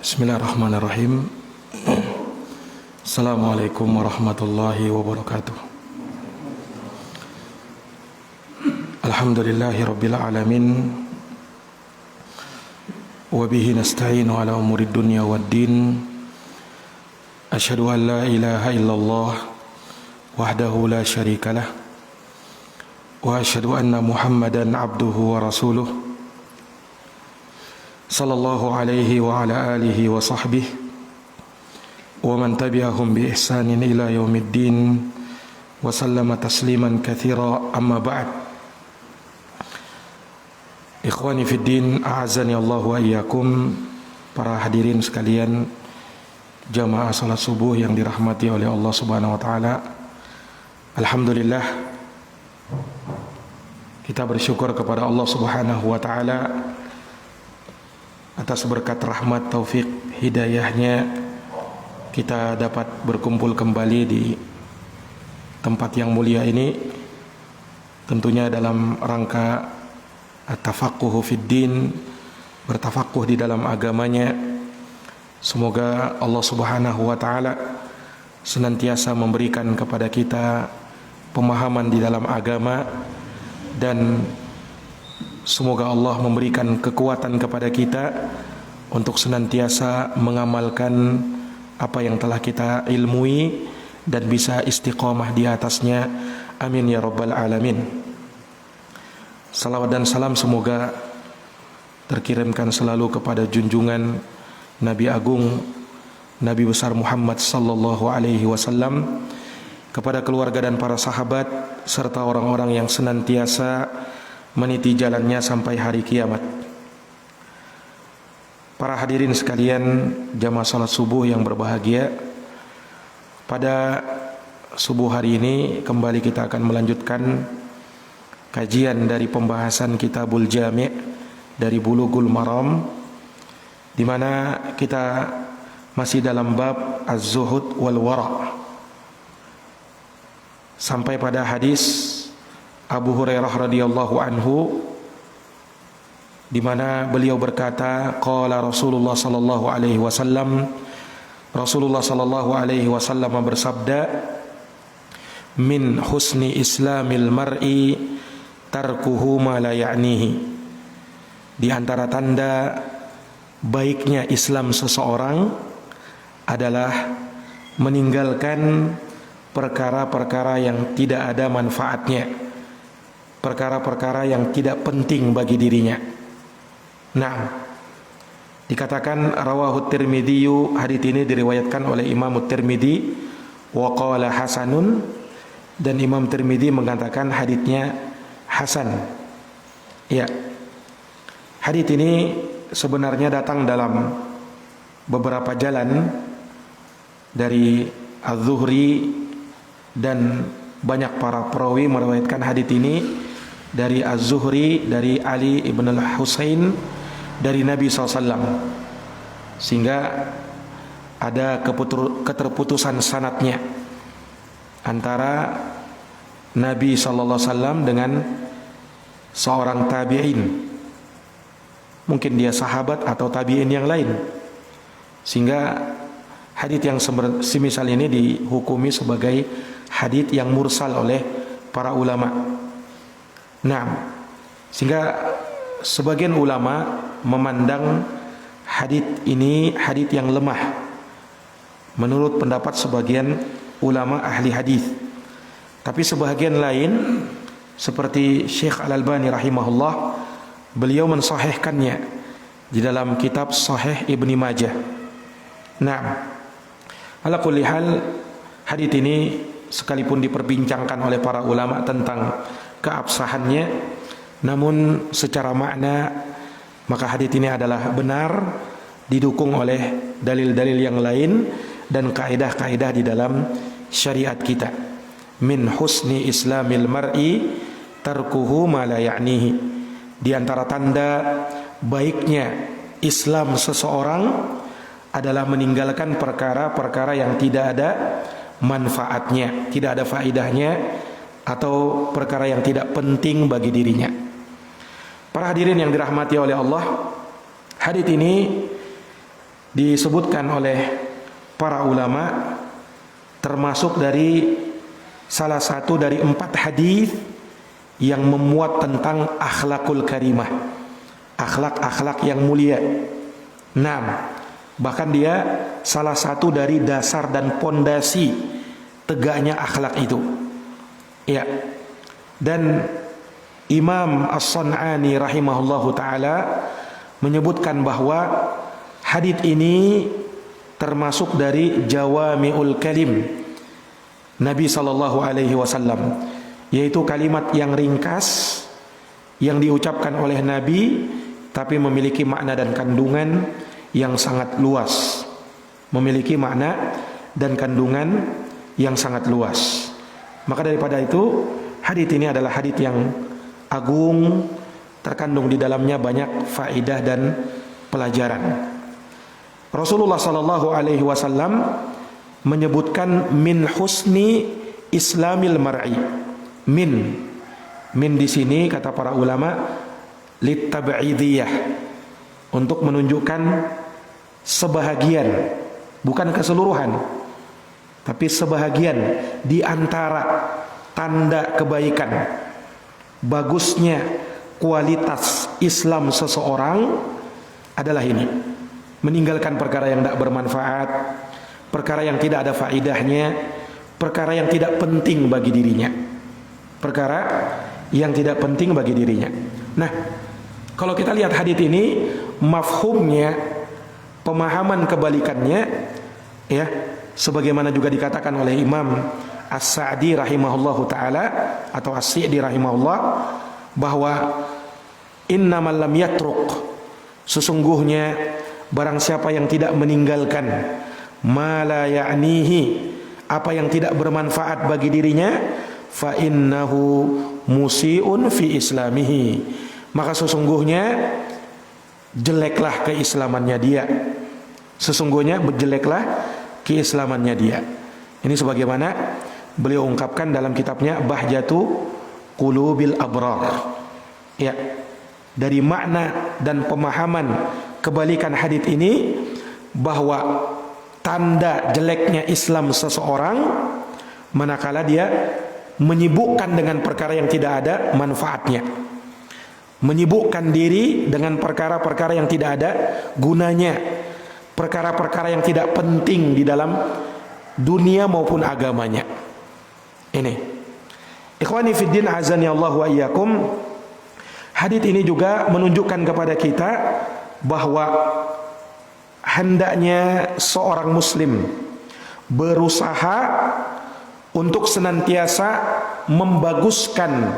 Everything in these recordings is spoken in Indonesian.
Bismillahirrahmanirrahim. Assalamualaikum warahmatullahi wabarakatuh. Alhamdulillahi rabbil alamin. Wa bihi nasta'inu ala umuri dunya waddin. Asyhadu an la ilaha illallah wahdahu la syarikalah. Wa asyhadu anna Muhammadan abduhu wa rasuluh. Sallallahu alaihi wa ala alihi wa sahbihi wa man tabi'ahum bi ihsanin ila yaumiddin wa sallama tasliman katsira, amma ba'd. Ikhwani fid din, a'azzani Allah wa iyyakum. Para hadirin sekalian, jamaah salat subuh yang dirahmati oleh Allah Subhanahu wa taala. Alhamdulillah, kita bersyukur kepada Allah Subhanahu wa taala atas berkat rahmat, taufik, hidayahnya kita dapat berkumpul kembali di tempat yang mulia ini, tentunya dalam rangka at-tafaqquhu fid din, bertafakuh di dalam agamanya. Semoga Allah Subhanahu wa taala senantiasa memberikan kepada kita pemahaman di dalam agama, dan semoga Allah memberikan kekuatan kepada kita untuk senantiasa mengamalkan apa yang telah kita ilmui dan bisa istiqamah di atasnya. Amin ya rabbal alamin. Salawat dan salam semoga terkirimkan selalu kepada junjungan Nabi Agung, Nabi besar Muhammad sallallahu alaihi wasallam, kepada keluarga dan para sahabat serta orang-orang yang senantiasa meniti jalannya sampai hari kiamat. Para hadirin sekalian, jamaah salat subuh yang berbahagia, pada subuh hari ini kembali kita akan melanjutkan kajian dari pembahasan Kitabul Jami' dari Bulughul Maram, di mana kita masih dalam bab Az-Zuhud wal Wara' sampai pada hadis Abu Hurairah radhiyallahu anhu, di mana beliau berkata, qala Rasulullah sallallahu alaihi wasallam, Rasulullah sallallahu alaihi wasallam bersabda, min husni islamil mar'i tarkuhu ma la ya'nihi. Di antara tanda baiknya Islam seseorang adalah meninggalkan perkara-perkara yang tidak ada manfaatnya, perkara-perkara yang tidak penting bagi dirinya. Nah, dikatakan rawahu Tirmidzi, hadits ini diriwayatkan oleh Imam Tirmidzi, wa qala hasanun, dan Imam Tirmidzi mengatakan haditsnya hasan. Ya. Hadits ini sebenarnya datang dalam beberapa jalan dari Az-Zuhri, dan banyak para perawi meriwayatkan hadits ini dari Az-Zuhri, dari Ali ibn al-Husain, dari Nabi SAW, sehingga ada keterputusan sanadnya antara Nabi SAW dengan seorang tabi'in, mungkin dia sahabat atau tabi'in yang lain, sehingga hadits yang semisal ini dihukumi sebagai hadits yang mursal oleh para ulama. Nah, sehingga sebagian ulama memandang hadits ini hadits yang lemah, menurut pendapat sebagian ulama ahli hadis. Tapi sebagian lain seperti Syekh Al-Albani rahimahullah, beliau mensahihkannya di dalam kitab Sahih Ibnu Majah. Nah, ala kulli hal, hadits ini sekalipun diperbincangkan oleh para ulama tentang keabsahannya, namun secara makna maka hadits ini adalah benar, didukung oleh dalil-dalil yang lain dan kaidah-kaidah di dalam syariat kita. Min husni islamil mar'i tarkuhu ma la ya'nihi. Di antara tanda baiknya Islam seseorang adalah meninggalkan perkara-perkara yang tidak ada manfaatnya, tidak ada faedahnya, atau perkara yang tidak penting bagi dirinya. Para hadirin yang dirahmati oleh Allah, hadits ini disebutkan oleh para ulama termasuk dari salah satu dari 4 hadis yang memuat tentang akhlakul karimah, akhlak-akhlak yang mulia. Bahkan dia salah satu dari dasar dan pondasi tegaknya akhlak itu. Ya. Dan Imam As-San'ani rahimahullahu taala menyebutkan bahwa hadis ini termasuk dari jawami'ul kalim Nabi sallallahu alaihi wasallam, yaitu kalimat yang ringkas yang diucapkan oleh Nabi tapi memiliki makna dan kandungan yang sangat luas. Memiliki makna dan kandungan yang sangat luas. Maka daripada itu, hadis ini adalah hadis yang agung, terkandung di dalamnya banyak faedah dan pelajaran. Rasulullah sallallahu alaihi wasallam menyebutkan min husni islamil mar'i. Min di sini kata para ulama litab'idiyah, untuk menunjukkan sebahagian, bukan keseluruhan, tapi sebahagian di antara tanda kebaikan, bagusnya kualitas Islam seseorang adalah ini: meninggalkan perkara yang tidak bermanfaat, perkara yang tidak ada faedahnya, perkara yang tidak penting bagi dirinya, perkara yang tidak penting bagi dirinya. Nah, kalau kita lihat hadis ini, mafhumnya, pemahaman kebalikannya, ya, sebagaimana juga dikatakan oleh Imam As-Sa'di rahimahullahu taala atau As-Sa'di rahimahullah, bahwa innamal lam yatruk, sesungguhnya barang siapa yang tidak meninggalkan ma la ya'nihi, apa yang tidak bermanfaat bagi dirinya, fa innahu musii'un fi islamihi, maka sesungguhnya jeleklah keislamannya dia. Sesungguhnya jeleklah keislamannya dia. Ini sebagaimana beliau ungkapkan dalam kitabnya Bahjatu Qulubil Abrar. Ya, dari makna dan pemahaman kebalikan hadis ini, bahwa tanda jeleknya Islam seseorang manakala dia menyibukkan dengan perkara yang tidak ada manfaatnya, menyibukkan diri dengan perkara-perkara yang tidak ada gunanya, perkara-perkara yang tidak penting di dalam dunia maupun agamanya. Ini, ikhwani fiddin azani Allah wa iyyakum, hadits ini juga menunjukkan kepada kita bahwa hendaknya seorang muslim berusaha untuk senantiasa membaguskan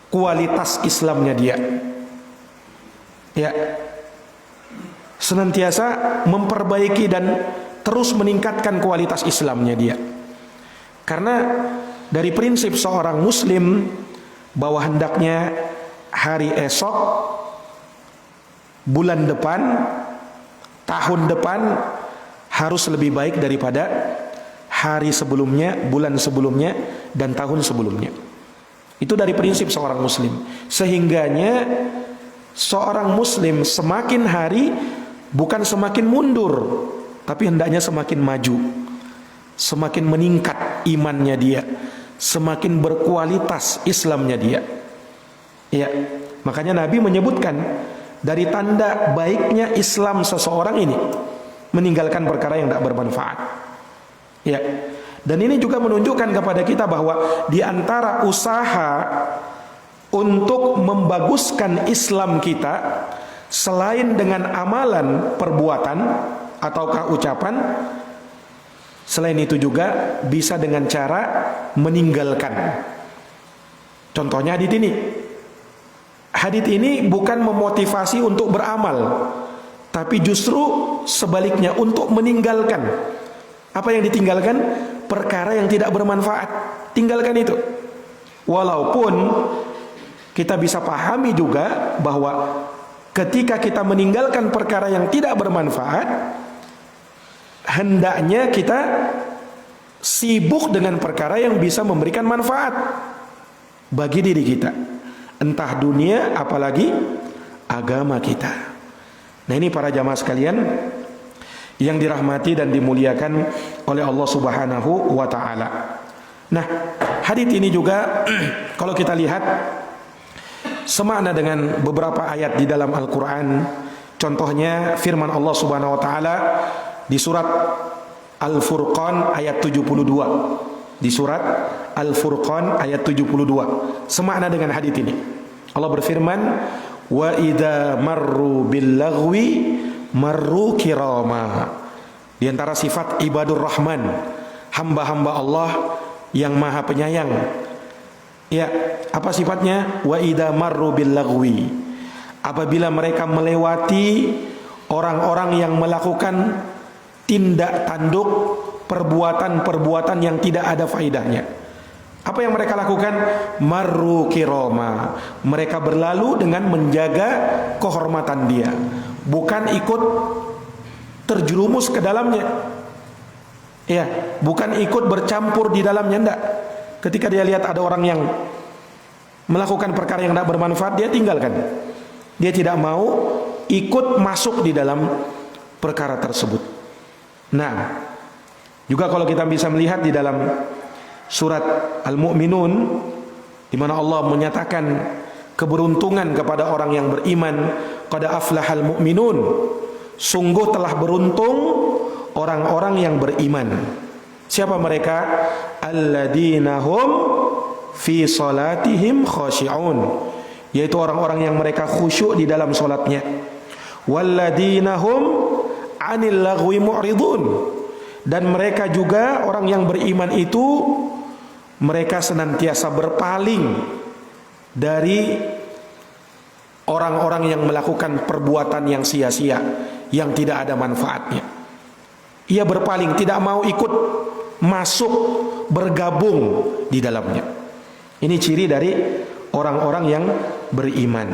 kualitas Islamnya dia. Ya, senantiasa memperbaiki dan terus meningkatkan kualitas Islamnya dia. Karena dari prinsip seorang muslim bahwa hendaknya hari esok, bulan depan, tahun depan harus lebih baik daripada hari sebelumnya, bulan sebelumnya, dan tahun sebelumnya. Itu dari prinsip seorang muslim. Sehingganya seorang muslim semakin hari bukan semakin mundur, tapi hendaknya semakin maju, semakin meningkat imannya dia, semakin berkualitas Islamnya dia. Ya, makanya Nabi menyebutkan dari tanda baiknya Islam seseorang ini meninggalkan perkara yang tidak bermanfaat. Ya, dan ini juga menunjukkan kepada kita bahwa di antara usaha untuk membaguskan Islam kita, selain dengan amalan, perbuatan ataukah ucapan, selain itu juga bisa dengan cara meninggalkan. Contohnya hadits ini. Hadits ini bukan memotivasi untuk beramal, tapi justru sebaliknya untuk meninggalkan. Apa yang ditinggalkan? Perkara yang tidak bermanfaat. Tinggalkan itu. Walaupun kita bisa pahami juga bahwa ketika kita meninggalkan perkara yang tidak bermanfaat, hendaknya kita sibuk dengan perkara yang bisa memberikan manfaat bagi diri kita, entah dunia apalagi agama kita. Nah, ini para jamaah sekalian, yang dirahmati dan dimuliakan oleh Allah Subhanahu wa taala. Nah, hadits ini juga kalau kita lihat semakna dengan beberapa ayat di dalam Al-Qur'an. Contohnya firman Allah Subhanahu wa taala di surat Al-Furqan ayat 72. Di surat Al-Furqan ayat 72. Semakna dengan hadits ini. Allah berfirman, "Wa idza marru bil laghwi marru kirama." Di antara sifat ibadur rahman, hamba-hamba Allah yang maha penyayang. Ya, apa sifatnya? Wa idza marru bil laghwi. Apabila mereka melewati orang-orang yang melakukan tindak tanduk, perbuatan-perbuatan yang tidak ada faedahnya. Apa yang mereka lakukan? Marru kirama. Mereka berlalu dengan menjaga kehormatan dia, bukan ikut terjerumus ke dalamnya. Ya, bukan ikut bercampur di dalamnya, enggak. Ketika dia lihat ada orang yang melakukan perkara yang tidak bermanfaat, dia tinggalkan. Dia tidak mau ikut masuk di dalam perkara tersebut. Nah, juga kalau kita bisa melihat di dalam surat Al-Mu'minun, di mana Allah menyatakan keberuntungan kepada orang yang beriman, qad aflahal mu'minun, sungguh telah beruntung orang-orang yang beriman. Siapa mereka? Alladzina hum fi salatihim khashi'un, yaitu orang-orang yang mereka khusyuk di dalam salatnya. Walladzina hum 'anil laghwi mu'ridun, dan mereka juga orang yang beriman itu mereka senantiasa berpaling dari orang-orang yang melakukan perbuatan yang sia-sia, yang tidak ada manfaatnya. Ia berpaling, tidak mau ikut masuk, bergabung di dalamnya. Ini ciri dari orang-orang yang beriman.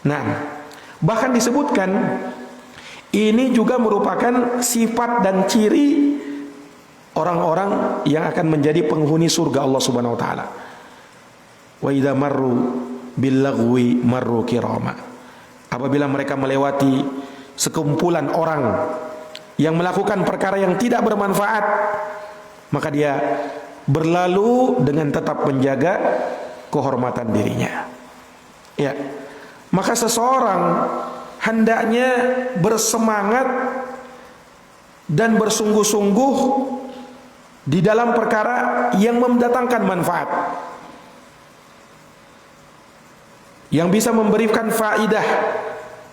Nah, bahkan disebutkan ini juga merupakan sifat dan ciri orang-orang yang akan menjadi penghuni surga Allah Subhanahu wa taala. Wa idza marru bil laghwi marru kirama. Apabila mereka melewati sekumpulan orang yang melakukan perkara yang tidak bermanfaat, maka dia berlalu dengan tetap menjaga kehormatan dirinya. Ya. Maka seseorang hendaknya bersemangat dan bersungguh-sungguh di dalam perkara yang mendatangkan manfaat, yang bisa memberikan faidah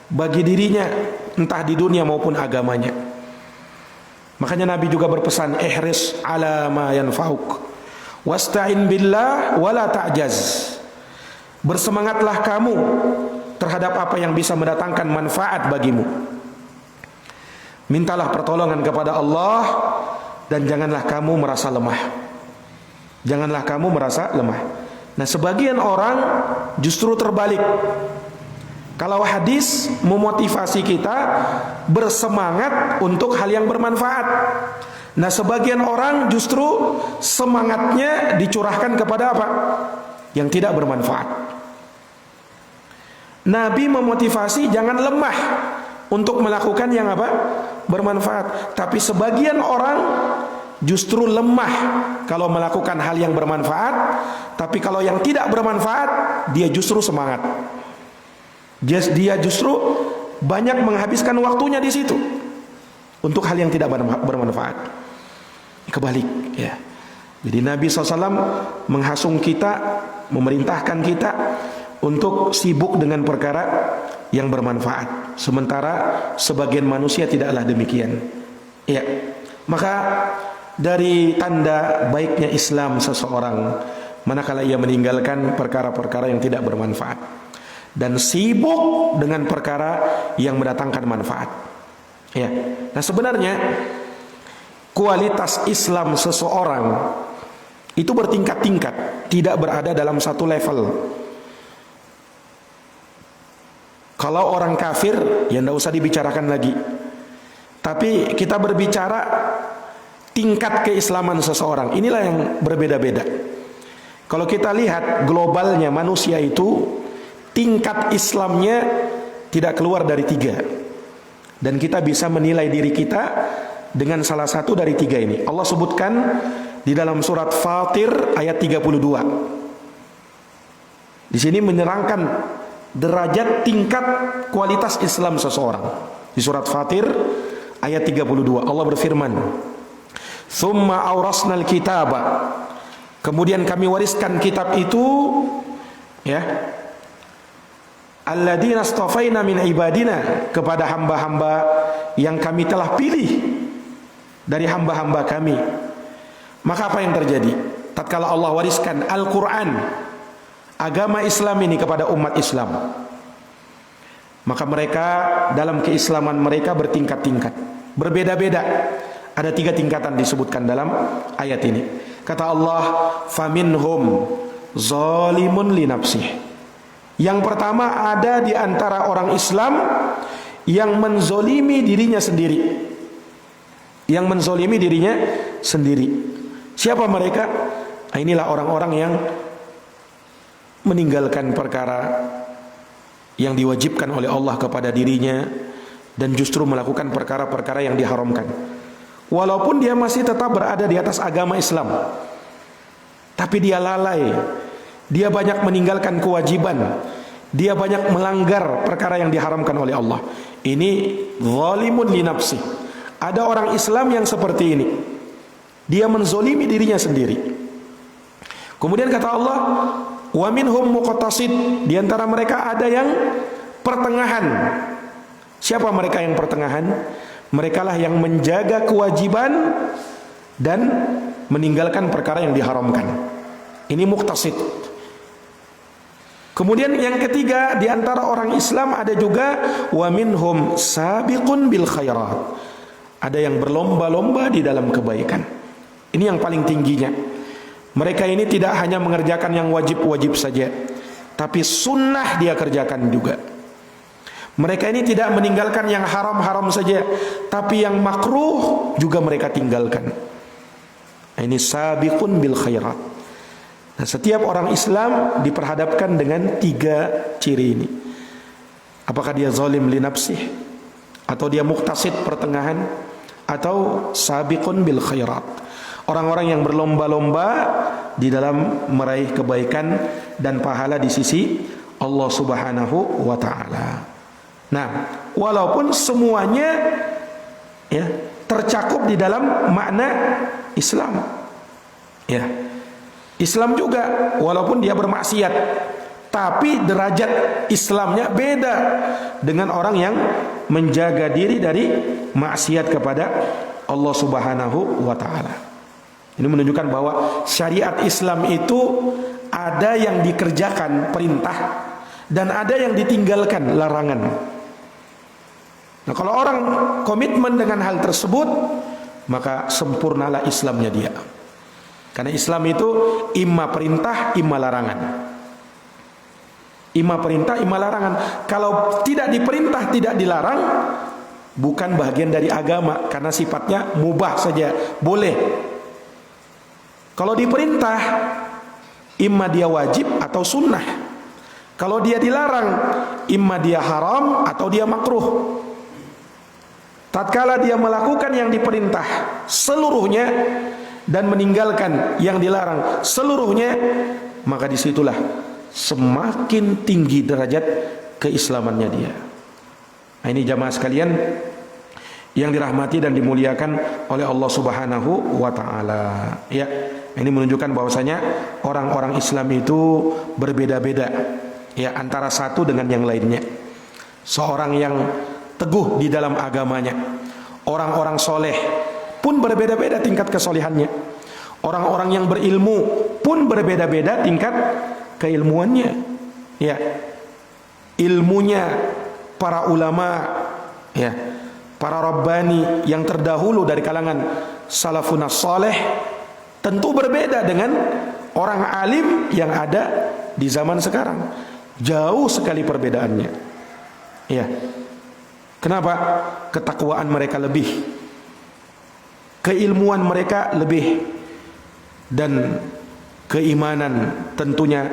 bagi dirinya, entah di dunia maupun agamanya. Makanya Nabi juga berpesan, ihris ala ma yanfa'uk wasta'in billah wala ta'jaz. Bersemangatlah kamu terhadap apa yang bisa mendatangkan manfaat bagimu. Mintalah pertolongan kepada Allah dan janganlah kamu merasa lemah. Janganlah kamu merasa lemah. Nah, sebagian orang justru terbalik. Kalau hadis memotivasi kita bersemangat untuk hal yang bermanfaat. Nah, sebagian orang justru semangatnya dicurahkan kepada apa? Yang tidak bermanfaat. Nabi memotivasi jangan lemah untuk melakukan yang apa? Bermanfaat. Tapi sebagian orang justru lemah kalau melakukan hal yang bermanfaat, tapi kalau yang tidak bermanfaat dia justru semangat. Dia justru banyak menghabiskan waktunya di situ untuk hal yang tidak bermanfaat. Kebalik, ya. Jadi Nabi SAW menghasung kita, memerintahkan kita untuk sibuk dengan perkara yang bermanfaat. Sementara sebagian manusia tidaklah demikian. Ya, maka dari tanda baiknya Islam seseorang manakala ia meninggalkan perkara-perkara yang tidak bermanfaat dan sibuk dengan perkara yang mendatangkan manfaat. Ya. Nah, sebenarnya kualitas Islam seseorang itu bertingkat-tingkat, tidak berada dalam satu level. Kalau orang kafir, ya tidak usah dibicarakan lagi. Tapi kita berbicara tingkat keislaman seseorang. Inilah yang berbeda-beda. Kalau kita lihat globalnya manusia itu, tingkat Islamnya tidak keluar dari 3. Dan kita bisa menilai diri kita dengan salah satu dari tiga ini. Allah sebutkan di dalam surat Fatir ayat 32. Di sini menerangkan derajat tingkat kualitas Islam seseorang. Di surat Fatir ayat 32 Allah berfirman, "Tsumma awrasnal kitaba." Kemudian kami wariskan kitab itu, ya, alladzina astafaina min ibadina, kepada hamba-hamba yang kami telah pilih dari hamba-hamba kami. Maka apa yang terjadi? Tatkala Allah wariskan Al-Quran, agama Islam ini kepada umat Islam, maka mereka dalam keislaman mereka bertingkat-tingkat, berbeda-beda. Ada 3 tingkatan disebutkan dalam ayat ini. Kata Allah, faminhum zalimun li nafsih. Yang pertama, ada di antara orang Islam yang menzolimi dirinya sendiri. Yang menzolimi dirinya sendiri. Siapa mereka? Nah, inilah orang-orang yang meninggalkan perkara yang diwajibkan oleh Allah kepada dirinya dan justru melakukan perkara-perkara yang diharamkan. Walaupun dia masih tetap berada di atas agama Islam, tapi dia lalai, dia banyak meninggalkan kewajiban, dia banyak melanggar perkara yang diharamkan oleh Allah. Ini zalimun li nafsi. Ada orang Islam yang seperti ini, dia menzolimi dirinya sendiri. Kemudian kata Allah, wa minhum muqtasid, di antara mereka ada yang pertengahan. Siapa mereka yang pertengahan? Mereka lah yang menjaga kewajiban dan meninggalkan perkara yang diharamkan. Ini muqtasid. Kemudian yang ketiga, di antara orang Islam ada juga wa minhum sabiqun bil khairat. Ada yang berlomba-lomba di dalam kebaikan. Ini yang paling tingginya. Mereka ini tidak hanya mengerjakan yang wajib-wajib saja, tapi sunnah dia kerjakan juga. Mereka ini tidak meninggalkan yang haram-haram saja, tapi yang makruh juga mereka tinggalkan. Ini sabiqun bil khairat. Nah, setiap orang Islam diperhadapkan dengan 3 ciri ini. Apakah dia zalim li nafsih, atau dia muqtasid pertengahan, atau sabiqun bil khairat. Orang-orang yang berlomba-lomba di dalam meraih kebaikan dan pahala di sisi Allah Subhanahu wa taala. Nah, walaupun semuanya, ya, tercakup di dalam makna Islam. Ya. Islam juga walaupun dia bermaksiat, tapi derajat Islamnya beda dengan orang yang menjaga diri dari maksiat kepada Allah Subhanahu wa taala. Ini menunjukkan bahwa syariat Islam itu ada yang dikerjakan perintah dan ada yang ditinggalkan larangan. Nah, kalau orang komitmen dengan hal tersebut, maka sempurnalah Islamnya dia. Karena Islam itu imma perintah, imma larangan. Imma perintah, imma larangan. Kalau tidak diperintah, tidak dilarang, bukan bagian dari agama, karena sifatnya mubah saja, boleh. Kalau diperintah, imma dia wajib atau sunnah. Kalau dia dilarang, imma dia haram atau dia makruh. Tatkala dia melakukan yang diperintah seluruhnya dan meninggalkan yang dilarang seluruhnya, maka disitulah semakin tinggi derajat keislamannya dia. Nah, ini jamaah sekalian yang dirahmati dan dimuliakan oleh Allah Subhanahu wa taala. Ya, ini menunjukkan bahwasanya orang-orang Islam itu berbeda-beda, ya, antara satu dengan yang lainnya. Seorang yang teguh di dalam agamanya, orang-orang soleh pun berbeda-beda tingkat kesolehannya. Orang-orang yang berilmu pun berbeda-beda tingkat keilmuannya. Ya, ilmunya para ulama, ya, para rabbani yang terdahulu dari kalangan salafun saleh tentu berbeda dengan orang alim yang ada di zaman sekarang. Jauh sekali perbedaannya. Ya. Kenapa? Ketakwaan mereka lebih, keilmuan mereka lebih, dan keimanan tentunya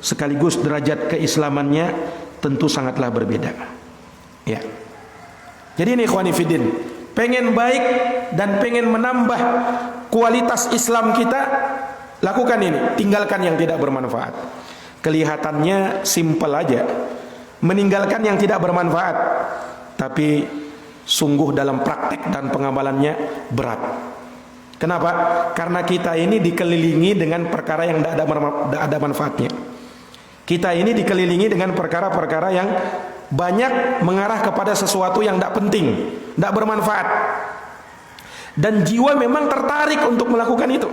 sekaligus derajat keislamannya tentu sangatlah berbeda. Ya. Jadi ini ikhwani fiddin, pengen baik dan pengen menambah kualitas Islam kita, lakukan ini, tinggalkan yang tidak bermanfaat. Kelihatannya simpel aja, meninggalkan yang tidak bermanfaat, tapi sungguh dalam praktek dan pengamalannya berat. Kenapa? Karena kita ini dikelilingi dengan perkara yang tidak ada manfaatnya. Kita ini dikelilingi dengan perkara-perkara yang banyak mengarah kepada sesuatu yang tidak penting, tidak bermanfaat. Dan jiwa memang tertarik untuk melakukan itu.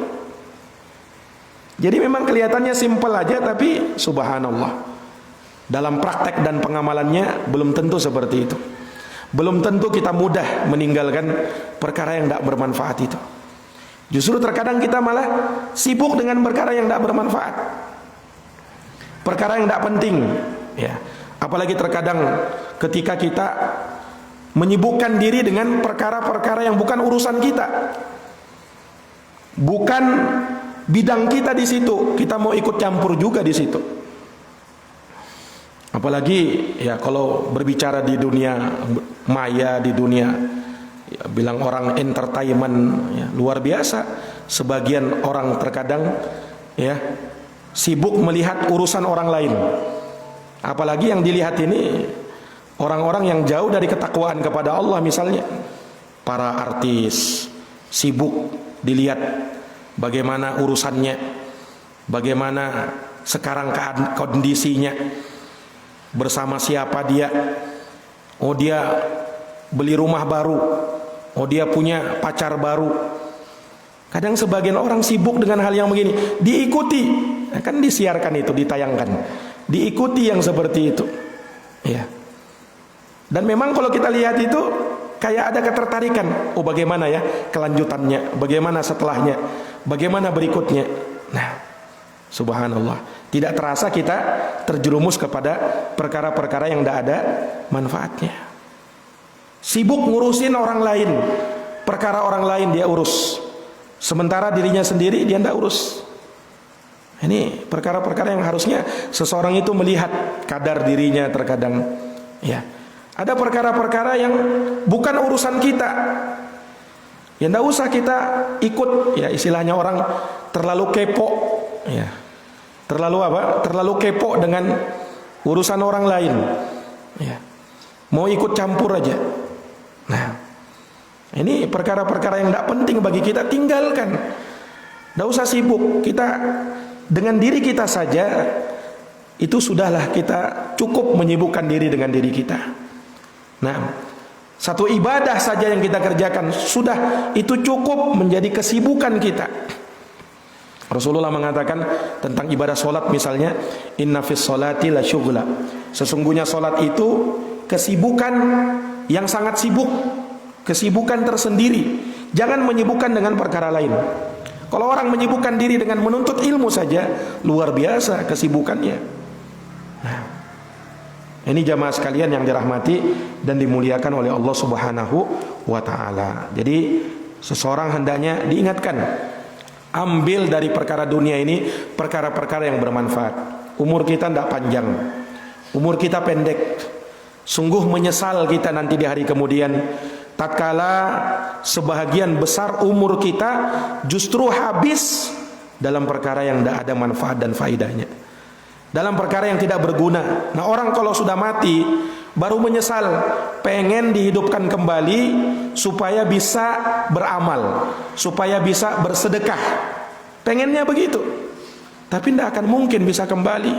Jadi memang kelihatannya simpel aja, tapi subhanallah, dalam praktek dan pengamalannya belum tentu seperti itu. Belum tentu kita mudah meninggalkan perkara yang tidak bermanfaat itu. Justru terkadang kita malah sibuk dengan perkara yang tidak bermanfaat, perkara yang tidak penting, ya. Apalagi terkadang ketika kita menyibukkan diri dengan perkara-perkara yang bukan urusan kita, bukan bidang kita di situ, kita mau ikut campur juga di situ. Apalagi ya kalau berbicara di dunia maya, di dunia ya, bilang orang entertainment, ya, luar biasa. Sebagian orang terkadang ya sibuk melihat urusan orang lain. Apalagi yang dilihat ini orang-orang yang jauh dari ketakwaan kepada Allah, misalnya para artis sibuk dilihat bagaimana urusannya, bagaimana sekarang kondisinya, bersama siapa dia. Oh dia beli rumah baru, oh dia punya pacar baru. Kadang sebagian orang sibuk dengan hal yang begini, diikuti, kan disiarkan itu, ditayangkan, diikuti yang seperti itu, ya. Dan memang kalau kita lihat itu kayak ada ketertarikan. Oh bagaimana ya kelanjutannya, bagaimana setelahnya, bagaimana berikutnya. Nah, subhanallah, tidak terasa kita terjerumus kepada perkara-perkara yang tidak ada manfaatnya. Sibuk ngurusin orang lain, perkara orang lain dia urus, sementara dirinya sendiri dia tidak urus. Ini perkara-perkara yang harusnya seseorang itu melihat kadar dirinya terkadang, ya. Ada perkara-perkara yang bukan urusan kita, ya tidak usah kita ikut, ya istilahnya orang terlalu kepo, ya. Terlalu apa? Terlalu kepo dengan urusan orang lain, ya. Mau ikut campur aja. Nah, ini perkara-perkara yang tidak penting bagi kita, tinggalkan. Tidak usah sibuk. Kita dengan diri kita saja itu sudahlah, kita cukup menyibukkan diri dengan diri kita. Nah, satu ibadah saja yang kita kerjakan sudah itu cukup menjadi kesibukan kita. Rasulullah mengatakan tentang ibadah solat misalnya, inna fis solati la syughla. Sesungguhnya solat itu kesibukan yang sangat sibuk, kesibukan tersendiri. Jangan menyibukkan dengan perkara lain. Kalau orang menyibukkan diri dengan menuntut ilmu saja, luar biasa kesibukannya. Nah, ini jamaah sekalian yang dirahmati dan dimuliakan oleh Allah Subhanahu wa ta'ala. Jadi seseorang hendaknya diingatkan, ambil dari perkara dunia ini perkara-perkara yang bermanfaat. Umur kita tidak panjang, umur kita pendek. Sungguh menyesal kita nanti di hari kemudian tatkala sebahagian besar umur kita justru habis dalam perkara yang tidak ada manfaat dan faedahnya, dalam perkara yang tidak berguna. Nah, orang kalau sudah mati baru menyesal, pengen dihidupkan kembali supaya bisa beramal, supaya bisa bersedekah. Pengennya begitu, tapi tidak akan mungkin bisa kembali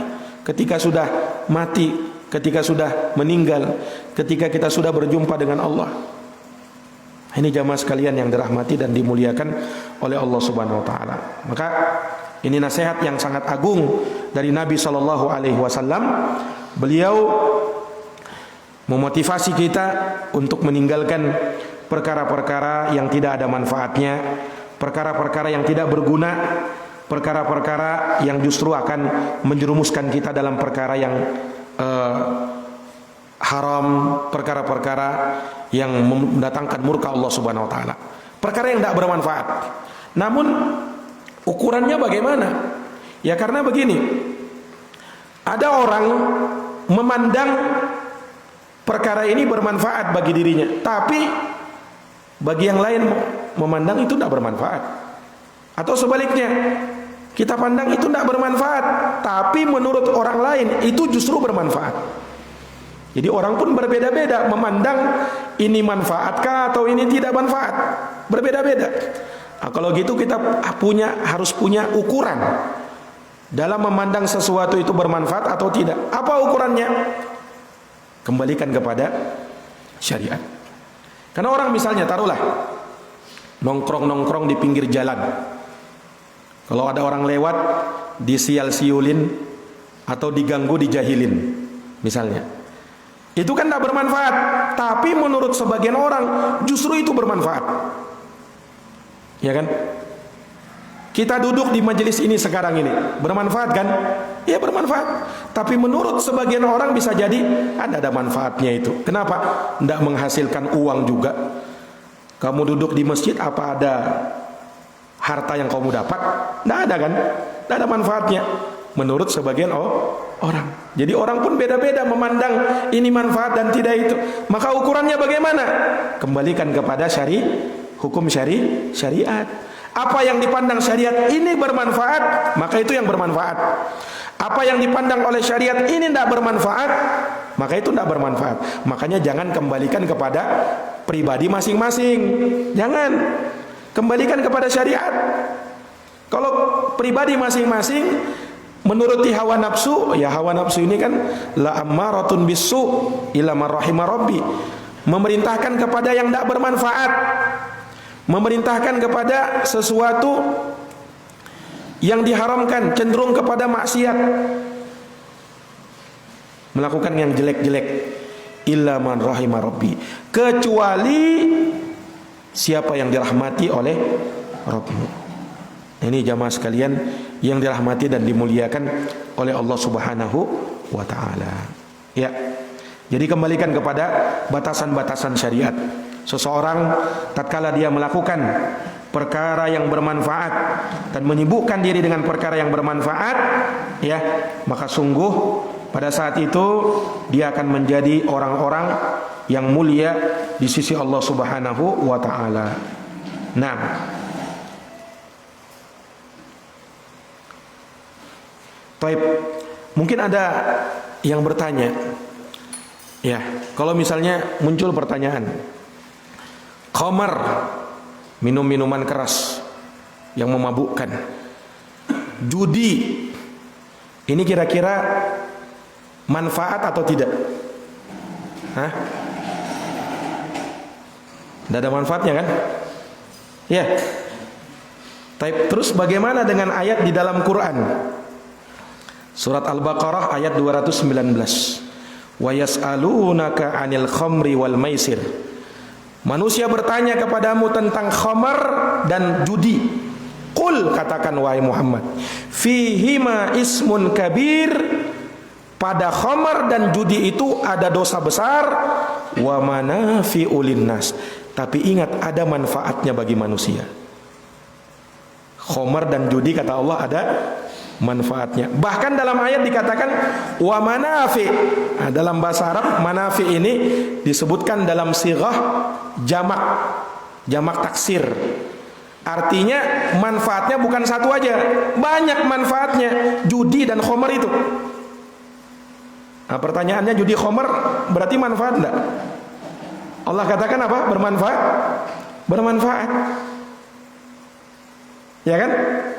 ketika sudah mati, ketika sudah meninggal, ketika kita sudah berjumpa dengan Allah. Ini jamaah sekalian yang dirahmati dan dimuliakan oleh Allah Subhanahu wa taala. Maka ini nasihat yang sangat agung dari Nabi sallallahu alaihi wasallam. Beliau memotivasi kita untuk meninggalkan perkara-perkara yang tidak ada manfaatnya, perkara-perkara yang tidak berguna, perkara-perkara yang justru akan menjerumuskan kita dalam perkara yang haram, perkara-perkara yang mendatangkan murka Allah Subhanahu wa taala, perkara yang tidak bermanfaat. Namun ukurannya bagaimana? Ya karena begini, ada orang memandang perkara ini bermanfaat bagi dirinya, tapi bagi yang lain memandang itu tidak bermanfaat. Atau sebaliknya, kita pandang itu tidak bermanfaat, tapi menurut orang lain itu justru bermanfaat. Jadi orang pun berbeda-beda memandang ini manfaatkah atau ini tidak manfaat, berbeda-beda. Nah, kalau gitu kita harus punya ukuran dalam memandang sesuatu itu bermanfaat atau tidak. Apa ukurannya? Kembalikan kepada syariat. Karena orang misalnya taruhlah nongkrong-nongkrong di pinggir jalan. Kalau ada orang lewat disial-siulin atau diganggu, dijahilin misalnya, itu kan tidak bermanfaat, tapi menurut sebagian orang justru itu bermanfaat. Ya kan? Kita duduk di majelis ini sekarang ini bermanfaat kan? Ya bermanfaat. Tapi menurut sebagian orang bisa jadi ada manfaatnya itu. Kenapa? Tidak menghasilkan uang juga. Kamu duduk di masjid, apa ada harta yang kamu dapat? Tidak ada kan? Tidak ada manfaatnya menurut sebagian orang. Jadi orang pun beda-beda memandang ini manfaat dan tidak itu. Maka ukurannya bagaimana? Kembalikan kepada hukum syariat. Apa yang dipandang syariat ini bermanfaat, maka itu yang bermanfaat. Apa yang dipandang oleh syariat ini tidak bermanfaat, maka itu tidak bermanfaat. Makanya jangan kembalikan kepada pribadi masing-masing. Jangan kembalikan kepada syariat. Kalau pribadi masing-masing menuruti hawa nafsu, ya hawa nafsu ini kan la ammaratun bisu illa man rahima rabbi, memerintahkan kepada yang tidak bermanfaat, memerintahkan kepada sesuatu yang diharamkan, cenderung kepada maksiat, melakukan yang jelek-jelek. Illa man rahima rabbi, kecuali siapa yang dirahmati oleh Rabbmu. Ini jamaah sekalian yang dirahmati dan dimuliakan oleh Allah Subhanahu wa taala. Ya. Jadi kembalikan kepada batasan-batasan syariat. Seseorang tatkala dia melakukan perkara yang bermanfaat dan menyibukkan diri dengan perkara yang bermanfaat, ya, maka sungguh pada saat itu dia akan menjadi orang-orang yang mulia di sisi Allah Subhanahu wa taala. Nah, baik, mungkin ada yang bertanya, ya, kalau misalnya muncul pertanyaan, khamar, minum-minuman keras yang memabukkan, judi, ini kira-kira manfaat atau tidak? Hah? Tidak ada manfaatnya kan? Ya. Terus bagaimana dengan ayat di dalam Quran? Surat Al-Baqarah ayat 219. Wa yas'alunaka 'anil khamri wal maisir. Manusia bertanya kepadamu tentang khamar dan judi. Qul, katakan wahai Muhammad, fihima ismun kabir, pada khamar dan judi itu ada dosa besar, wa manafi'u linnas, tapi ingat ada manfaatnya bagi manusia. Khamar dan judi kata Allah ada manfaatnya. Bahkan dalam ayat dikatakan wa manafi. Nah, dalam bahasa Arab manafi ini disebutkan dalam sighah jamak taksir. Artinya manfaatnya bukan satu aja, banyak manfaatnya judi dan khamar itu. Nah, pertanyaannya, judi khamar berarti manfaat enggak? Allah katakan apa? Bermanfaat? Bermanfaat. Ya kan?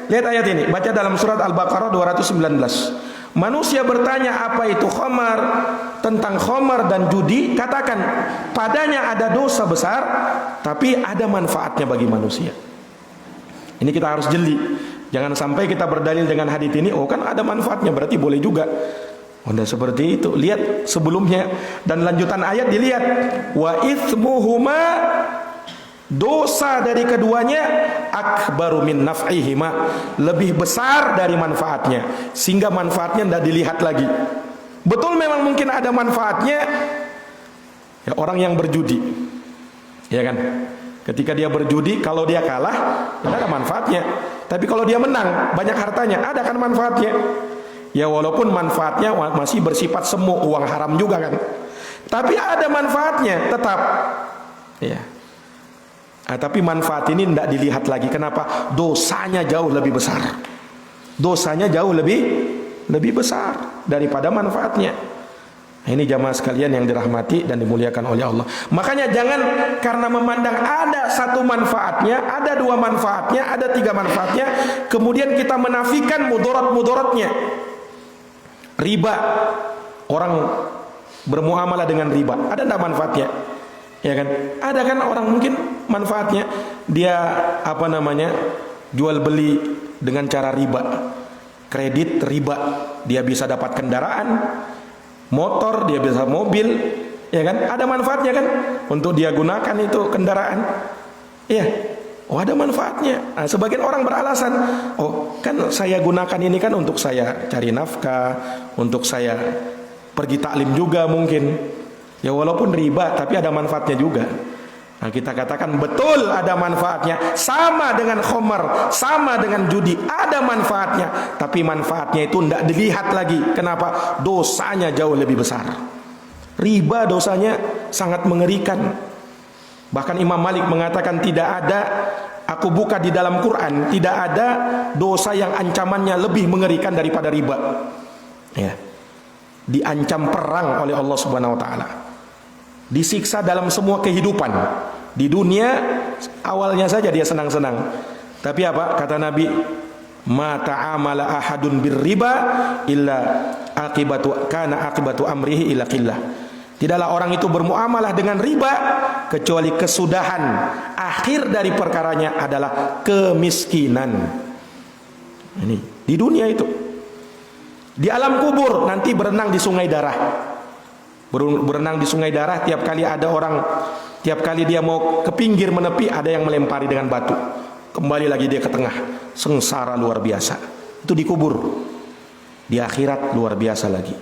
Lihat ayat ini, baca dalam surat Al-Baqarah 219. Manusia bertanya apa itu khamar, tentang khamar dan judi, katakan padanya ada dosa besar, tapi ada manfaatnya bagi manusia. Ini kita harus jeli. Jangan sampai kita berdalil dengan hadits ini, oh kan ada manfaatnya berarti boleh juga. Udah seperti itu. Lihat sebelumnya dan lanjutan ayat dilihat. Wa itsmuhuma, dosa dari keduanya akbaru min naf'ihima, lebih besar dari manfaatnya, sehingga manfaatnya tidak dilihat lagi. Betul memang mungkin ada manfaatnya, ya, orang yang berjudi, ya kan, ketika dia berjudi, kalau dia kalah tidak ada manfaatnya, tapi kalau dia menang banyak hartanya, ada kan manfaatnya. Ya walaupun manfaatnya masih bersifat semu, uang haram juga kan. Tapi ada manfaatnya tetap. Ya. Tapi manfaat ini tidak dilihat lagi. Kenapa? Dosanya jauh lebih besar. Dosanya jauh lebih besar daripada manfaatnya. Ini jamaah sekalian yang dirahmati dan dimuliakan oleh Allah. Makanya jangan karena memandang ada satu manfaatnya, ada dua manfaatnya, ada tiga manfaatnya, kemudian kita menafikan mudarat-mudaratnya. Riba, orang bermuamalah dengan riba, ada enggak manfaatnya? Ya kan? Ada kan orang mungkin manfaatnya dia jual beli dengan cara riba. Kredit riba, dia bisa dapat kendaraan, motor, dia bisa mobil, ya kan? Ada manfaatnya kan? Untuk dia gunakan itu kendaraan. Iya. Oh, ada manfaatnya. Nah, sebagian orang beralasan, oh, kan saya gunakan ini kan untuk saya cari nafkah, untuk saya pergi taklim juga mungkin. Ya walaupun riba, tapi ada manfaatnya juga. Nah, kita katakan betul ada manfaatnya. Sama dengan khamar, sama dengan judi, ada manfaatnya. Tapi manfaatnya itu tidak dilihat lagi. Kenapa? Dosanya jauh lebih besar. Riba dosanya sangat mengerikan. Bahkan Imam Malik mengatakan tidak ada, aku buka di dalam Quran, tidak ada dosa yang ancamannya lebih mengerikan daripada riba. Ya. Diancam perang oleh Allah Subhanahu wa taala. Disiksa dalam semua kehidupan. Di dunia awalnya saja dia senang-senang. Tapi apa? Kata Nabi, ma ta'amala ahadun birriba illa akibatu amrihi ila qillah. Tidaklah orang itu bermuamalah dengan riba kecuali kesudahan akhir dari perkaranya adalah kemiskinan. Ini di dunia itu. Di alam kubur nanti berenang di sungai darah. Berenang di sungai darah, tiap kali ada orang, tiap kali dia mau ke pinggir menepi, ada yang melempari dengan batu. Kembali lagi dia ke tengah. Sengsara luar biasa. Itu dikubur. Di akhirat luar biasa lagi.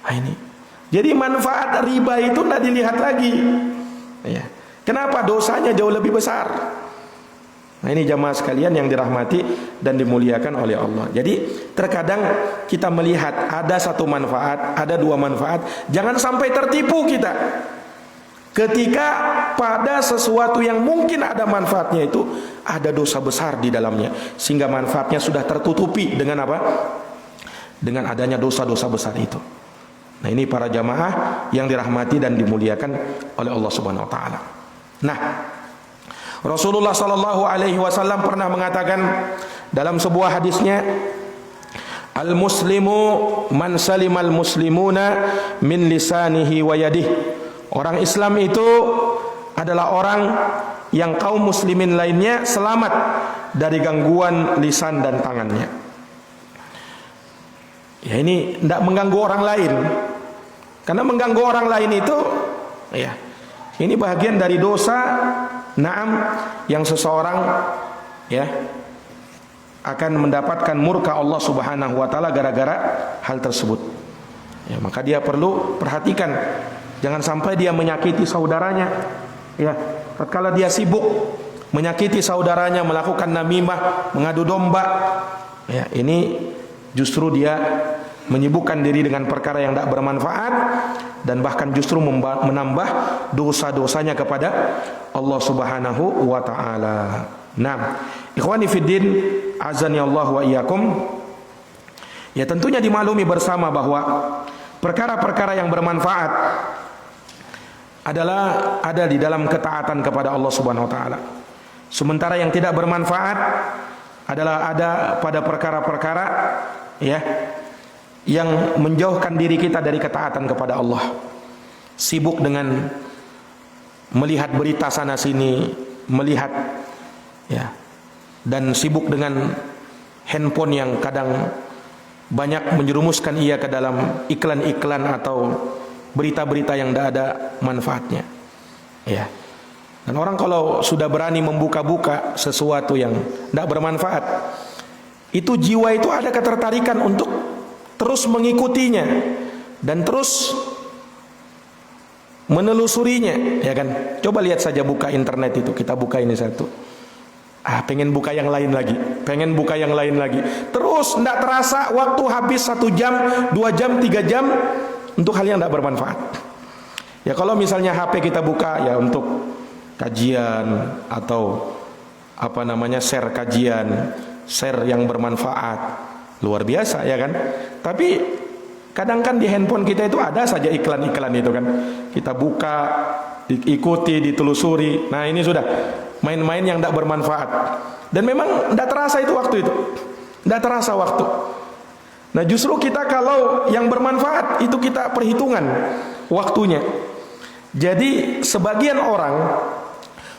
Nah, ini. Jadi manfaat riba itu tidak dilihat lagi. Ya. Kenapa? Dosanya jauh lebih besar. Nah, ini jamaah sekalian yang dirahmati dan dimuliakan oleh Allah. Jadi terkadang kita melihat ada satu manfaat, ada dua manfaat, jangan sampai tertipu kita. Ketika pada sesuatu yang mungkin ada manfaatnya itu ada dosa besar di dalamnya, sehingga manfaatnya sudah tertutupi dengan apa? Dengan adanya dosa-dosa besar itu. Nah, ini para jamaah yang dirahmati dan dimuliakan oleh Allah Subhanahu wa taala. Nah, Rasulullah sallallahu alaihi wasallam pernah mengatakan dalam sebuah hadisnya, al-muslimu man salimal muslimuna min lisanihi wa yadihi. Orang Islam itu adalah orang yang kaum muslimin lainnya selamat dari gangguan lisan dan tangannya. Ya, ini tidak mengganggu orang lain. Karena mengganggu orang lain itu ya, ini bagian dari dosa. Naam, yang seseorang ya akan mendapatkan murka Allah Subhanahu wa taala gara-gara hal tersebut. Ya, maka dia perlu perhatikan jangan sampai dia menyakiti saudaranya. Ya, tatkala dia sibuk menyakiti saudaranya, melakukan namimah, mengadu domba, ya, ini justru dia menyibukkan diri dengan perkara yang tidak bermanfaat dan bahkan justru menambah dosa-dosanya kepada Allah Subhanahu wa taala. Nah, ikhwani fiddin, azani Allah wa iyyakum. Ya, tentunya dimaklumi bersama bahwa perkara-perkara yang bermanfaat adalah ada di dalam ketaatan kepada Allah Subhanahu wa taala. Sementara yang tidak bermanfaat adalah ada pada perkara-perkara ya yang menjauhkan diri kita dari ketaatan kepada Allah. Sibuk dengan melihat berita sana sini, melihat ya, dan sibuk dengan handphone yang kadang banyak menjerumuskan ia ke dalam iklan-iklan atau berita-berita yang tidak ada manfaatnya. Ya. Dan orang kalau sudah berani membuka-buka sesuatu yang tidak bermanfaat, itu jiwa itu ada ketertarikan untuk terus mengikutinya dan terus menelusurinya, ya kan? Coba lihat saja, buka internet itu, kita buka ini satu, pengen buka yang lain lagi, pengen buka yang lain lagi, terus tidak terasa waktu habis 1 jam, 2 jam, 3 jam untuk hal yang tidak bermanfaat. Ya kalau misalnya HP kita buka ya untuk kajian atau apa namanya share kajian, share yang bermanfaat, luar biasa ya kan. Tapi kadang kan di handphone kita itu ada saja iklan-iklan itu kan. Kita buka, diikuti, ditelusuri. Nah ini sudah main-main yang tidak bermanfaat. Dan memang tidak terasa itu waktu itu, tidak terasa waktu. Nah justru kita kalau yang bermanfaat itu kita perhitungan waktunya. Jadi sebagian orang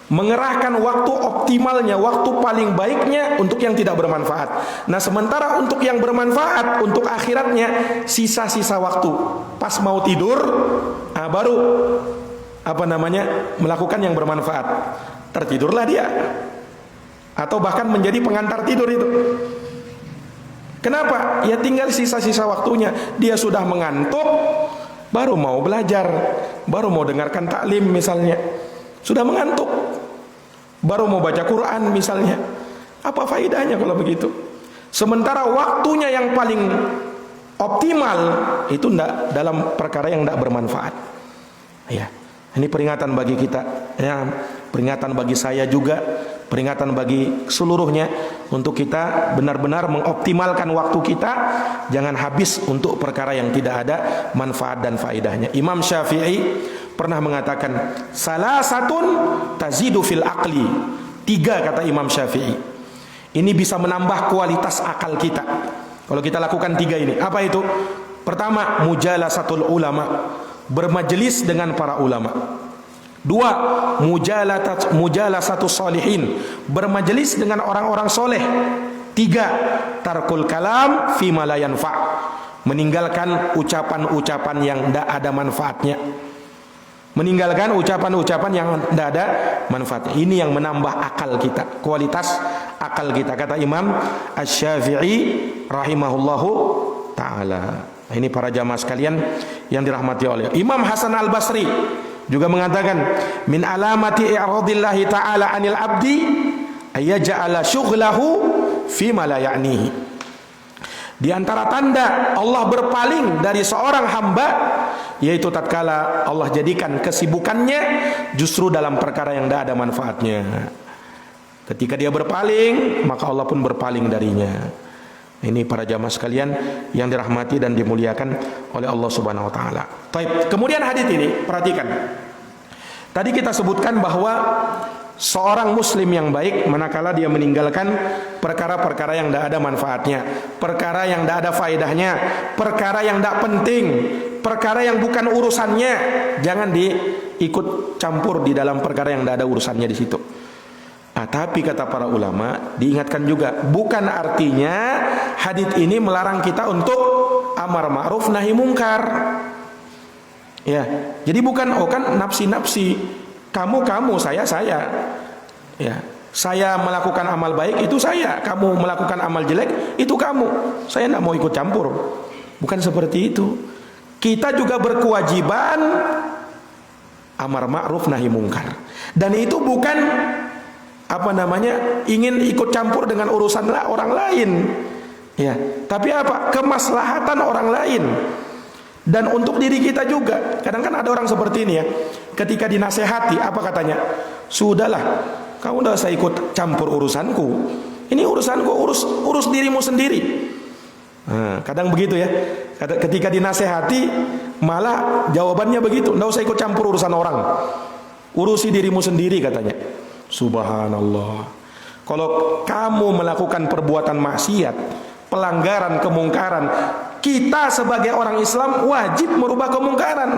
mengerahkan waktu optimalnya, waktu paling baiknya untuk yang tidak bermanfaat. Nah sementara untuk yang bermanfaat, untuk akhiratnya sisa-sisa waktu. Pas mau tidur, baru melakukan yang bermanfaat. Tertidurlah dia, atau bahkan menjadi pengantar tidur itu. Kenapa? Ya tinggal sisa-sisa waktunya. Dia sudah mengantuk, baru mau belajar, baru mau dengarkan taklim misalnya. Sudah mengantuk, baru mau baca Quran misalnya. Apa faedahnya kalau begitu? Sementara waktunya yang paling optimal itu tidak dalam perkara yang tidak bermanfaat. Ya, ini peringatan bagi kita, ya, peringatan bagi saya juga, peringatan bagi seluruhnya untuk kita benar-benar mengoptimalkan waktu kita, jangan habis untuk perkara yang tidak ada manfaat dan faedahnya. Imam Syafi'i pernah mengatakan, salasatun tazidu fil aqli. 3 kata Imam Syafi'i. Ini bisa menambah kualitas akal kita. Kalau kita lakukan 3 ini, apa itu? Pertama, mujalasatul ulama, bermajelis dengan para ulama. 2, mujalasatu salihin, bermajelis dengan orang-orang soleh. 3, tarkul kalam fima la yanfa, meninggalkan ucapan-ucapan yang tidak ada manfaatnya. Meninggalkan ucapan-ucapan yang tidak ada manfaatnya. Ini yang menambah akal kita, kualitas akal kita, kata Imam Asy-Syafi'i rahimahullahu ta'ala. Ini para jamaah sekalian yang dirahmati oleh Imam Hasan Al-Basri juga mengatakan, min alamati i'radillahi ta'ala 'anil 'abdi ayyaj'ala syughlahu fi ma la ya'nihi. Di antara tanda Allah berpaling dari seorang hamba, yaitu tatkala Allah jadikan kesibukannya justru dalam perkara yang tidak ada manfaatnya. Ketika dia berpaling, maka Allah pun berpaling darinya. Ini para jamaah sekalian yang dirahmati dan dimuliakan oleh Allah Subhanahu wa taala. Baik, kemudian hadis ini perhatikan. Tadi kita sebutkan bahwa seorang muslim yang baik manakala dia meninggalkan perkara-perkara yang tidak ada manfaatnya, perkara yang tidak ada faedahnya, perkara yang tidak penting, perkara yang bukan urusannya, jangan diikut campur di dalam perkara yang tidak ada urusannya di situ. Tapi kata para ulama, diingatkan juga, bukan artinya hadits ini melarang kita untuk amar ma'ruf nahi mungkar. Ya, jadi bukan kan nafsi-nafsi, kamu saya. Ya, saya melakukan amal baik itu saya, kamu melakukan amal jelek itu kamu. Saya tidak mau ikut campur. Bukan seperti itu. Kita juga berkewajiban amar ma'ruf nahi mungkar. Dan itu bukan ingin ikut campur dengan urusan orang lain. Ya, tapi apa? Kemaslahatan orang lain. Dan untuk diri kita juga. Kadang kan ada orang seperti ini ya. Ketika dinasehati, apa katanya? Sudahlah, kamu tidak usah ikut campur urusanku. Ini urusanku, urus dirimu sendiri. Nah, kadang begitu ya. Ketika dinasehati, malah jawabannya begitu. Tidak usah ikut campur urusan orang. Urusi dirimu sendiri katanya. Subhanallah. Kalau kamu melakukan perbuatan maksiat, pelanggaran, kemungkaran, kita sebagai orang Islam wajib merubah kemungkaran.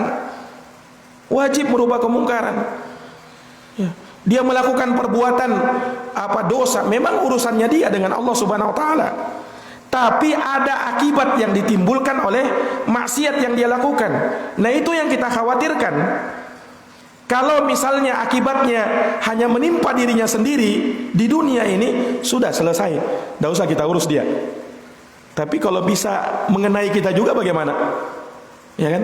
Wajib merubah kemungkaran. Ya. Dia melakukan perbuatan dosa, memang urusannya dia dengan Allah Subhanahu wa taala. Tapi ada akibat yang ditimbulkan oleh maksiat yang dia lakukan. Nah, itu yang kita khawatirkan. Kalau misalnya akibatnya hanya menimpa dirinya sendiri di dunia ini, sudah selesai, tidak usah kita urus dia. Tapi kalau bisa mengenai kita juga bagaimana? Ya kan?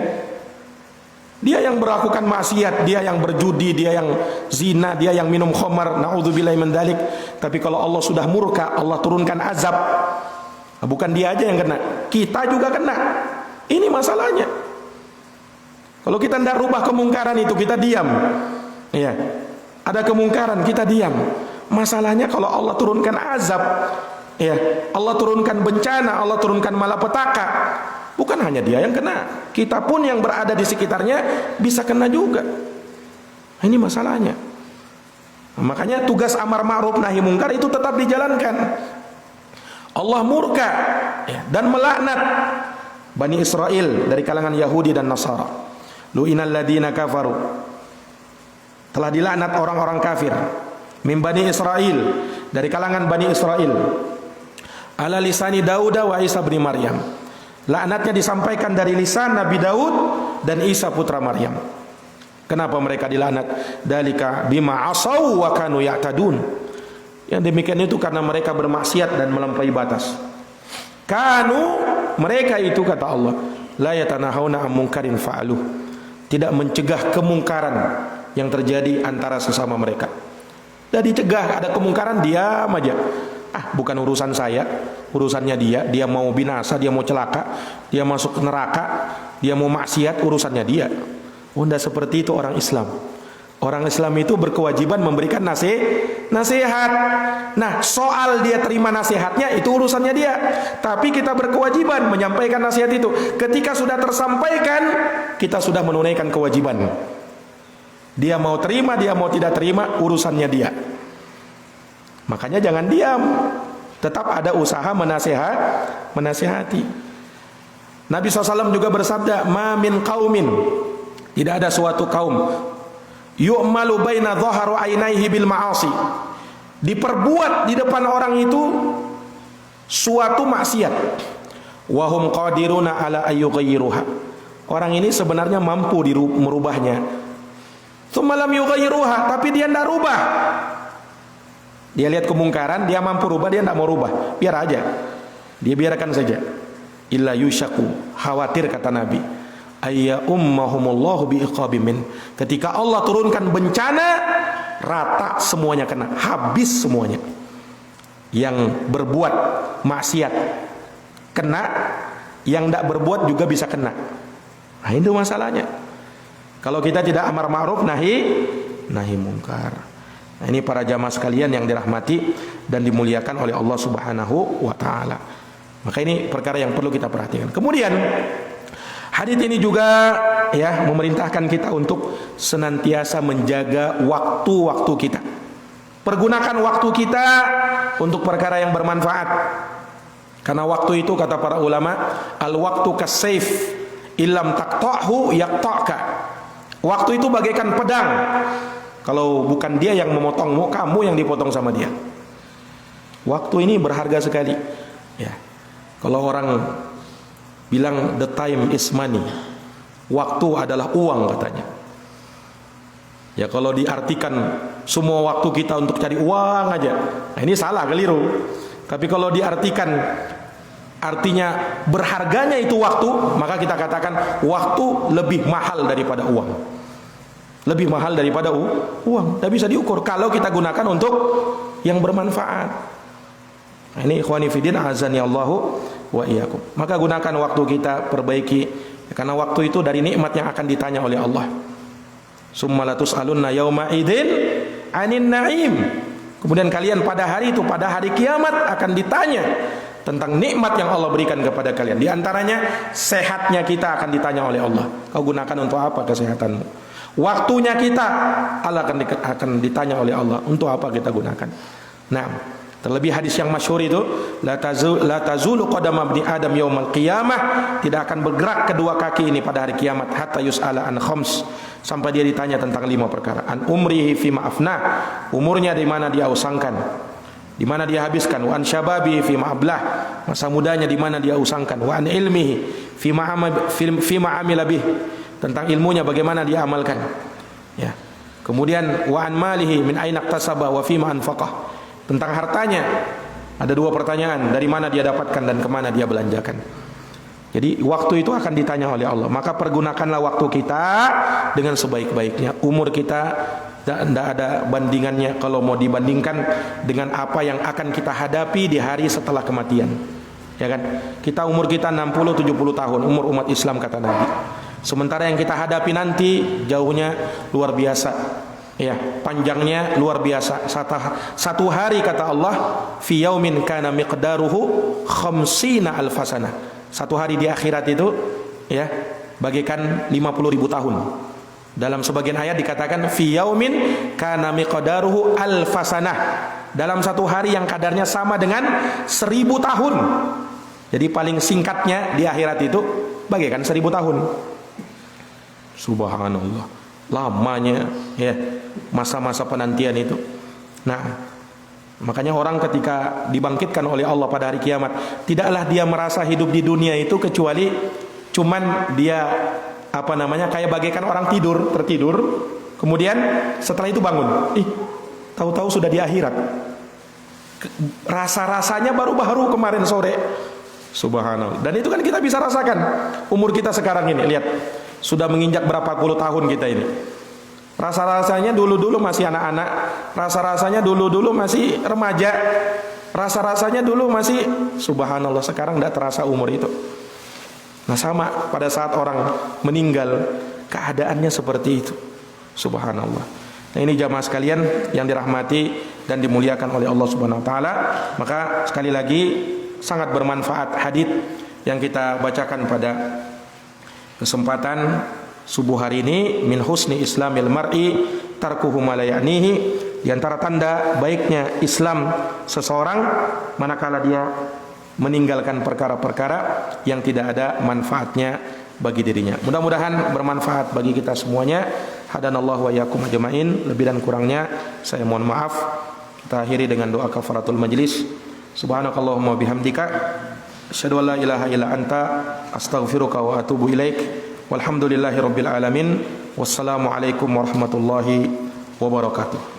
Dia yang melakukan maksiat, dia yang berjudi, dia yang zina, dia yang minum khamar, naudzubillahi min dzalik. Tapi kalau Allah sudah murka, Allah turunkan azab. Bukan dia aja yang kena, kita juga kena. Ini masalahnya. Kalau kita tidak rubah kemungkaran itu, kita diam. Ya, ada kemungkaran kita diam. Masalahnya kalau Allah turunkan azab, ya, Allah turunkan bencana, Allah turunkan malapetaka, bukan hanya dia yang kena, kita pun yang berada di sekitarnya bisa kena juga. Ini masalahnya. Makanya tugas amar ma'ruf nahi mungkar itu tetap dijalankan. Allah murka, ya, dan melaknat Bani Israel dari kalangan Yahudi dan Nasara. Lu'inal ladina kafaru, telah dilaknat orang-orang kafir min Bani Israel, dari kalangan Bani Israel, ala lisani Daud wa Isa bin Maryam. Laknatnya disampaikan dari lisan Nabi Daud dan Isa putra Maryam. Kenapa mereka dilaknat? Dalika bima asaw wa kanu ya'tadun. Yang demikian itu karena mereka bermaksiat dan melampaui batas. Kanu, mereka itu, kata Allah, la yatanahawna am munkarin fa'aluh, tidak mencegah kemungkaran yang terjadi antara sesama mereka. Jadi cegah ada kemungkaran, diam aja. Bukan urusan saya, urusannya dia. Dia mau binasa, dia mau celaka, dia masuk neraka, dia mau maksiat, urusannya dia. Tidak seperti itu orang Islam. Orang Islam itu berkewajiban memberikan nasihat. Nah, soal dia terima nasihatnya itu urusannya dia. Tapi kita berkewajiban menyampaikan nasihat itu. Ketika sudah tersampaikan, kita sudah menunaikan kewajiban. Dia mau terima, dia mau tidak terima, urusannya dia. Makanya jangan diam. Tetap ada usaha menasihati. Nabi SAW juga bersabda, ma min qaumin, tidak ada suatu kaum, yu'malu baina dhaharu ainaihi bil ma'asi, diperbuat di depan orang itu suatu maksiat, wa hum qadiruna ala ayyughayyiruha, orang ini sebenarnya mampu merubahnya, tsumma lam yughayyiruha, tapi dia tidak rubah. Dia lihat kemungkaran, dia mampu rubah, dia tidak mau rubah, biar aja, dia biarkan saja. Illa yushaku, khawatir kata Nabi, ayya ummahumullahu biiqabimin, ketika Allah turunkan bencana, rata semuanya kena, habis semuanya. Yang berbuat maksiat kena, yang tidak berbuat juga bisa kena. Nah, itu masalahnya. Kalau kita tidak amar ma'ruf nahi mungkar. Nah, ini para jamaah sekalian yang dirahmati dan dimuliakan oleh Allah Subhanahu wa taala. Maka ini perkara yang perlu kita perhatikan. Kemudian hadits ini juga ya memerintahkan kita untuk senantiasa menjaga waktu-waktu kita. Pergunakan waktu kita untuk perkara yang bermanfaat. Karena waktu itu kata para ulama, al-waktu kas-saif illam taqta'hu yaqta'ka. Waktu itu bagaikan pedang. Kalau bukan dia yang memotongmu, kamu yang dipotong sama dia. Waktu ini berharga sekali. Ya. Kalau orang bilang the time is money, waktu adalah uang katanya. Ya, kalau diartikan semua waktu kita untuk cari uang aja, nah ini salah, keliru. Tapi kalau diartikan artinya berharganya itu waktu, maka kita katakan waktu lebih mahal daripada uang. Lebih mahal daripada uang. Tidak bisa diukur kalau kita gunakan untuk yang bermanfaat. Nah, ini ikhwani fiddin azani Allahu wa iyyakum. Maka gunakan waktu kita, perbaiki, karena waktu itu dari nikmat yang akan ditanya oleh Allah. Summa latus'alunna yauma idzin 'anin na'im. Kemudian kalian pada hari itu, pada hari kiamat akan ditanya tentang nikmat yang Allah berikan kepada kalian. Di antaranya sehatnya kita akan ditanya oleh Allah. Kau gunakan untuk apa kesehatanmu? Waktunya kita Allah akan ditanya oleh Allah, untuk apa kita gunakan. Nah, terlebih hadis yang masyhur itu, la tazulu qadama ibni adam yaumal qiyamah, tidak akan bergerak kedua kaki ini pada hari kiamat, hatta yus'ala an khams, sampai dia ditanya tentang 5 perkara. An umrihi fima afna, umurnya di mana dia usangkan, di mana dia habiskan. Wa an syababi fima ablah, masa mudanya di mana dia usangkan. Wa an ilmihi fima amila bih, tentang ilmunya bagaimana dia amalkan. Ya. Kemudian wa an malihi min aina iktasaba wa fima anfaqah, tentang hartanya ada 2 pertanyaan, dari mana dia dapatkan dan kemana dia belanjakan. Jadi waktu itu akan ditanya oleh Allah. Maka pergunakanlah waktu kita dengan sebaik-baiknya. Umur kita tidak ada bandingannya kalau mau dibandingkan dengan apa yang akan kita hadapi di hari setelah kematian. Ya kan? Kita umur kita 60-70 tahun, umur umat Islam kata Nabi. Sementara yang kita hadapi nanti jauhnya luar biasa. Ya, panjangnya luar biasa. Satu hari kata Allah, fi yaumin kana miqdaruhu khamsina alfasana. Satu hari di akhirat itu ya bagaikan 50.000 tahun. Dalam sebagian ayat dikatakan fi yaumin kana miqdaruhu alfasanah. Dalam satu hari yang kadarnya sama dengan 1.000 tahun. Jadi paling singkatnya di akhirat itu bagaikan 1.000 tahun. Subhanallah. Lamanya ya masa-masa penantian itu. Nah, makanya orang ketika dibangkitkan oleh Allah pada hari kiamat, tidaklah dia merasa hidup di dunia itu kecuali cuman dia kayak bagaikan orang tertidur, kemudian setelah itu bangun, tahu-tahu sudah di akhirat. Rasa-rasanya baru kemarin sore. Subhanallah. Dan itu kan kita bisa rasakan. Umur kita sekarang ini, lihat, sudah menginjak berapa puluh tahun kita ini. Rasa-rasanya dulu-dulu masih anak-anak, rasa-rasanya dulu-dulu masih remaja, rasa-rasanya dulu masih, subhanallah, sekarang tidak terasa umur itu. Nah sama pada saat orang meninggal, keadaannya seperti itu. Subhanallah. Nah ini jamaah sekalian yang dirahmati dan dimuliakan oleh Allah Subhanahu wa taala. Maka sekali lagi sangat bermanfaat hadits yang kita bacakan pada kesempatan subuh hari ini. Min husni islamil mar'i tarkuhu ma la ya'nihi. Di antara tanda baiknya Islam seseorang manakala dia meninggalkan perkara-perkara yang tidak ada manfaatnya bagi dirinya. Mudah-mudahan bermanfaat bagi kita semuanya. Hadanallahu wa iyyakum ajmain. Lebih dan kurangnya saya mohon maaf. Kita akhiri dengan doa kafaratul majlis. Subhanakallahumma bihamdika asyhadu an la ilaha illa anta astaghfiruka wa atubu ilaik. Walhamdulillahi rabbil alamin. Wassalamu alaikum warahmatullahi wabarakatuh.